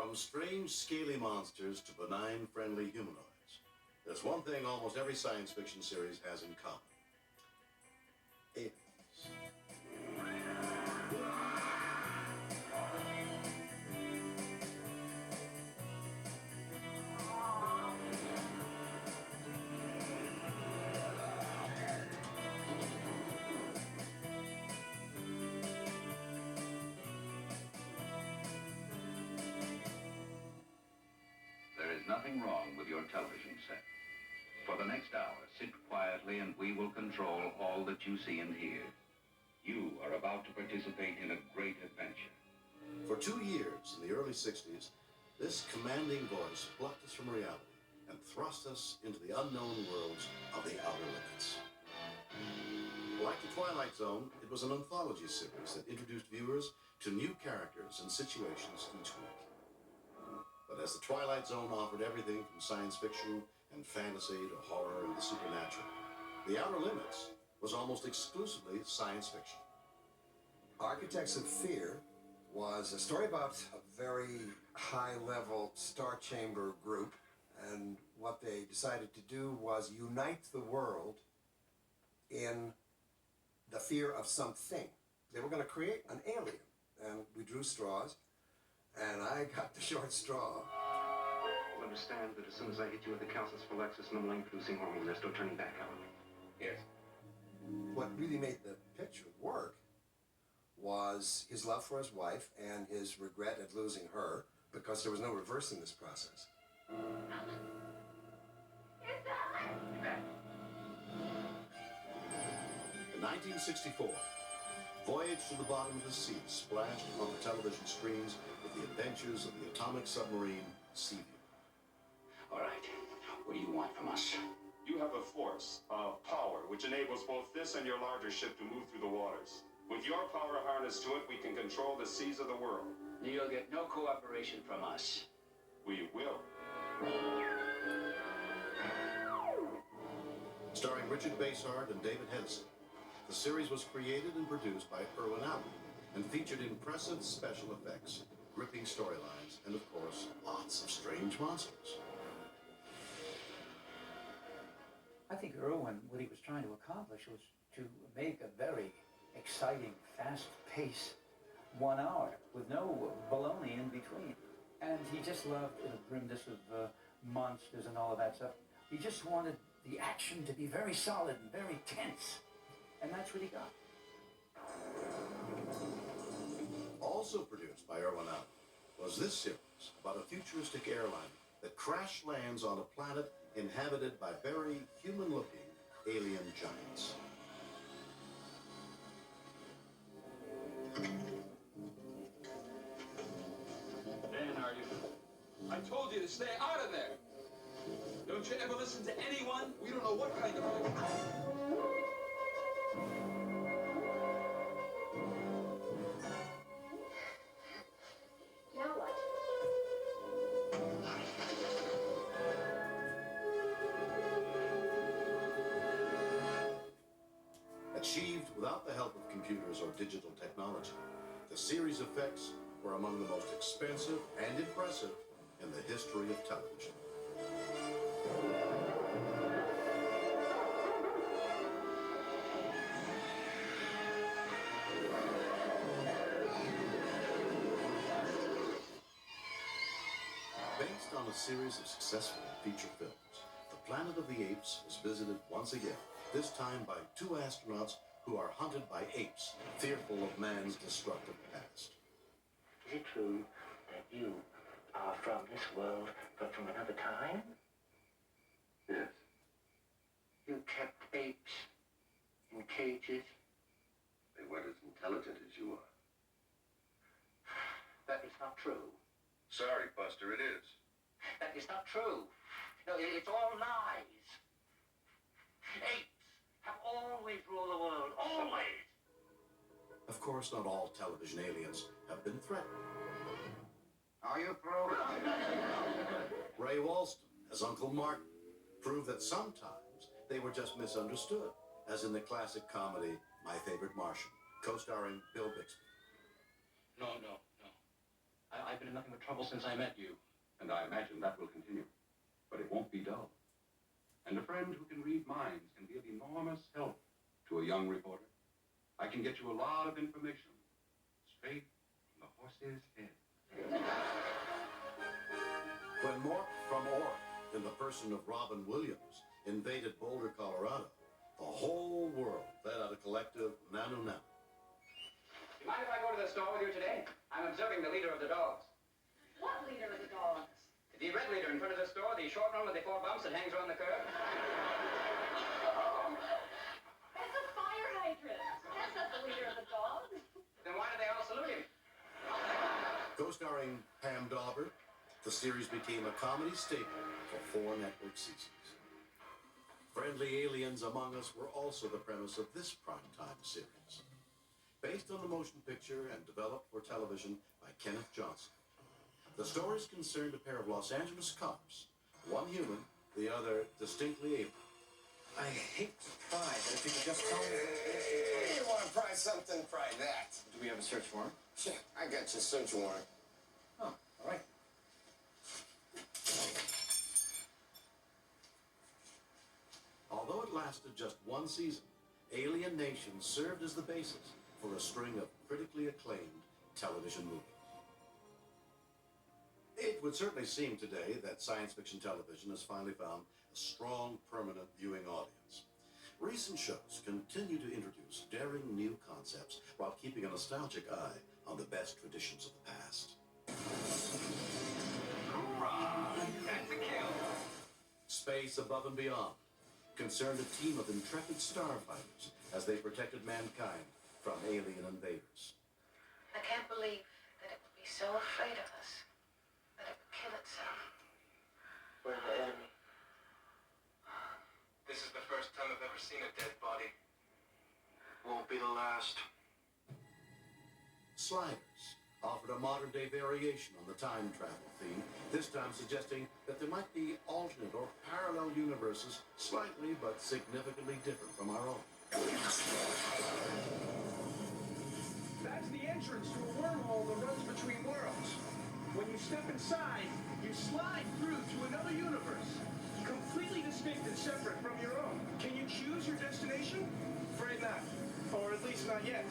From strange, scaly monsters to benign, friendly humanoids, there's one thing almost every science fiction series has in common. Aliens. There is nothing wrong with your television set. For the next hour, sit quietly and we will control all that you see and hear. You are about to participate in a great adventure. For 2 years in the early 60s, this commanding voice plucked us from reality and thrust us into the unknown worlds of the outer limits. Like The Twilight Zone, it was an anthology series that introduced viewers to new characters and situations each week. But as The Twilight Zone offered everything from science fiction and fantasy to horror and the supernatural, The Outer Limits was almost exclusively science fiction. Architects of Fear was a story about a very high-level Star Chamber group, and what they decided to do was unite the world in the fear of something. They were going to create an alien, and we drew straws, and I got the short straw. You'll understand that as soon as I hit you with the calculus for Lexus and the producing hormone, there's no turning back, Helen. Yes. What really made the picture work was his love for his wife and his regret at losing her, because there was no reversing this process. In 1964, Voyage to the Bottom of the Sea splashed on the television screens with the adventures of the atomic submarine Seaview. All right. What do you want from us? You have a force, a power, which enables both this and your larger ship to move through the waters. With your power harnessed to it, we can control the seas of the world. You'll get no cooperation from us. We will. Starring Richard Basehart and David Henson, the series was created and produced by Irwin Allen and featured impressive special effects, gripping storylines, and of course, lots of strange monsters. I think Irwin, what he was trying to accomplish was to make a very exciting, fast-paced 1 hour with no baloney in between. And he just loved the grimness of monsters and all of that stuff. He just wanted the action to be very solid and very tense. And that's what he got. Also produced by Irwin Allen was this series about a futuristic airliner that crash lands on a planet inhabited by very human-looking alien giants. Dan, are you? I told you to stay out of there. Don't you ever listen to anyone? We don't know what kind of... Now what? Achieved without the help of computers or digital technology, the series effects were among the most expensive and impressive in the history of television. Based on a series of successful feature films, the Planet of the Apes was visited once again, this time by 2 astronauts who are hunted by apes, fearful of man's destructive past. Is it true that you are from this world, but from another time? Yes. You kept apes in cages? They weren't as intelligent as you are. That is not true. Sorry, Buster, it is. That is not true. No, it's all lies. Apes have always ruled the world. Always! Of course, not all television aliens have been threatened. Are you pro? Ray Walston, as Uncle Martin, proved that sometimes they were just misunderstood, as in the classic comedy My Favorite Martian, co-starring Bill Bixby. No. I've been been in nothing but trouble since I met you. And I imagine that will continue. But it won't be dull. And a friend who can read minds can be of enormous help to a young reporter. I can get you a lot of information straight from the horse's head. When Mork from Ork, in the person of Robin Williams, invaded Boulder, Colorado, the whole world let out a collective nanu nanu. You mind if I go to the store with you today? I'm observing the leader of the dogs. What leader of the dogs? The red leader in front of the store, the short one with the 4 bumps that hangs around the curb. Oh, that's a fire hydrant. That's not the leader of the dogs. Then why do they all salute him? Co-starring Pam Dauber, the series became a comedy staple for 4 network seasons. Friendly aliens among us were also the premise of this primetime series. Based on the motion picture and developed for television by Kenneth Johnson. The stories concerned a pair of Los Angeles cops, one human, the other distinctly alien. I hate to pry, but if you could just tell me... You want to pry something, pry that. Do we have a search warrant? Yeah, I got your search warrant. Oh, all right. Although it lasted just 1 season, Alien Nation served as the basis for a string of critically acclaimed television movies. It would certainly seem today that science fiction television has finally found a strong, permanent viewing audience. Recent shows continue to introduce daring new concepts while keeping a nostalgic eye on the best traditions of the past. Hoorah! That's a kill. Space Above and Beyond concerned a team of intrepid starfighters as they protected mankind from alien invaders. I can't believe that it would be so afraid of us that it would kill itself. We're the enemy. This is the first time I've ever seen a dead body. Won't be the last. Sliders offered a modern-day variation on the time travel theme, this time suggesting that there might be alternate or parallel universes slightly but significantly different from our own. That's the entrance to a wormhole that runs between worlds. When you step inside, you slide through to another universe, completely distinct and separate from your own. Can you choose your destination? Afraid not. Or at least not yet.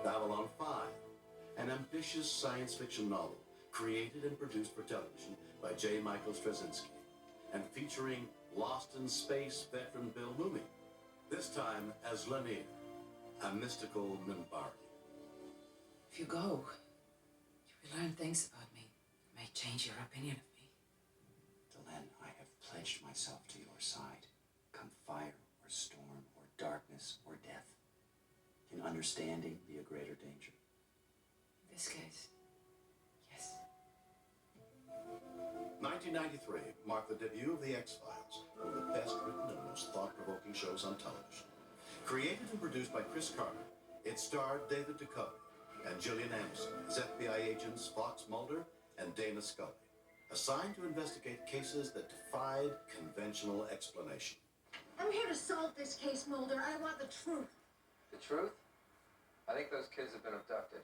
Babylon 5, an ambitious science fiction novel created and produced for television by J. Michael Straczynski, and featuring Lost in Space veteran Bill Mumy, this time as Lennier, a mystical Minbari. If you go, you will learn things about me that may change your opinion of me. Delenn, I have pledged myself to your side. Come fire or storm or darkness or death. Can understanding be a greater danger? In this case, yes. 1993 marked the debut of The X-Files, one of the best written and most thought-provoking shows on television. Created and produced by Chris Carter, it starred David Duchovny and Gillian Anderson as FBI agents Fox Mulder and Dana Scully, assigned to investigate cases that defied conventional explanation. I'm here to solve this case, Mulder. I want the truth. The truth? I think those kids have been abducted.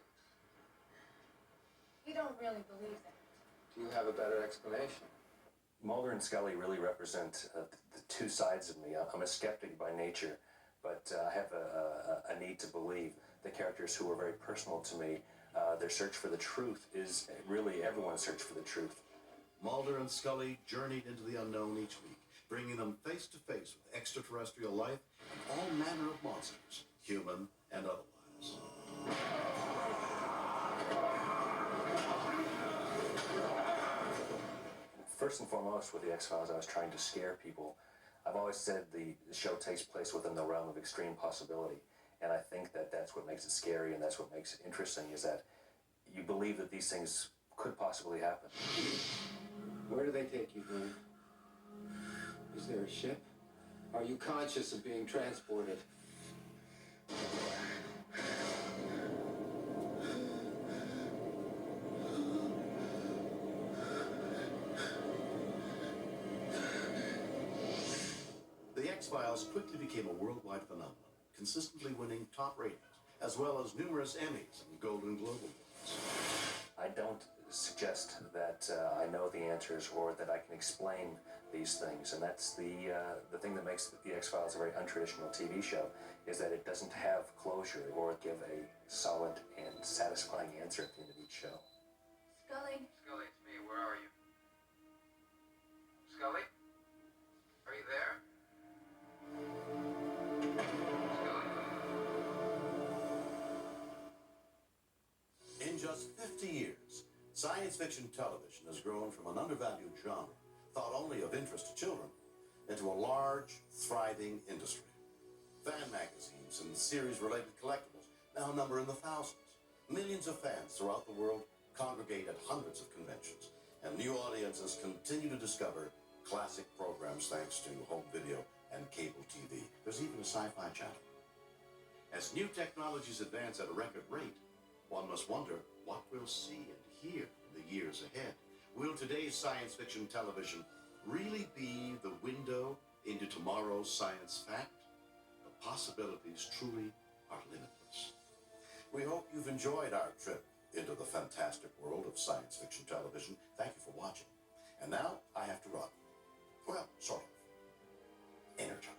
You don't really believe that. Do you have a better explanation? Mulder and Scully really represent the 2 sides of me. I'm a skeptic by nature, but I have a need to believe. The characters who are very personal to me, their search for the truth is really everyone's search for the truth. Mulder and Scully journeyed into the unknown each week, bringing them face to face with extraterrestrial life and all manner of monsters, human and otherwise. First and foremost, with the X-Files, I was trying to scare people. I've always said the show takes place within the realm of extreme possibility, and I think that that's what makes it scary, and that's what makes it interesting, is that you believe that these things could possibly happen. Where do they take you, Glenn? Is there a ship? Are you conscious of being transported? The X-Files quickly became a worldwide phenomenon, consistently winning top ratings, as well as numerous Emmys and Golden Globe Awards. I don't suggest that I know the answers or that I can explain these things, and that's the thing that makes the X-Files a very untraditional TV show, is that it doesn't have closure or give a solid and satisfying answer at the end of each show. Scully. Scully, it's me. Where are you? Scully? Are you there? In just 50 years, science fiction television has grown from an undervalued genre, thought only of interest to children, into a large, thriving industry. Fan magazines and series-related collectibles now number in the thousands. Millions of fans throughout the world congregate at hundreds of conventions, and new audiences continue to discover classic programs thanks to home video and cable TV. There's even a sci-fi channel. As new technologies advance at a record rate, one must wonder what we'll see and hear in the years ahead. Will today's science fiction television really be the window into tomorrow's science fact? The possibilities truly are limitless. We hope you've enjoyed our trip into the fantastic world of science fiction television. Thank you for watching. And now I have to run. Well, sort of. Energize.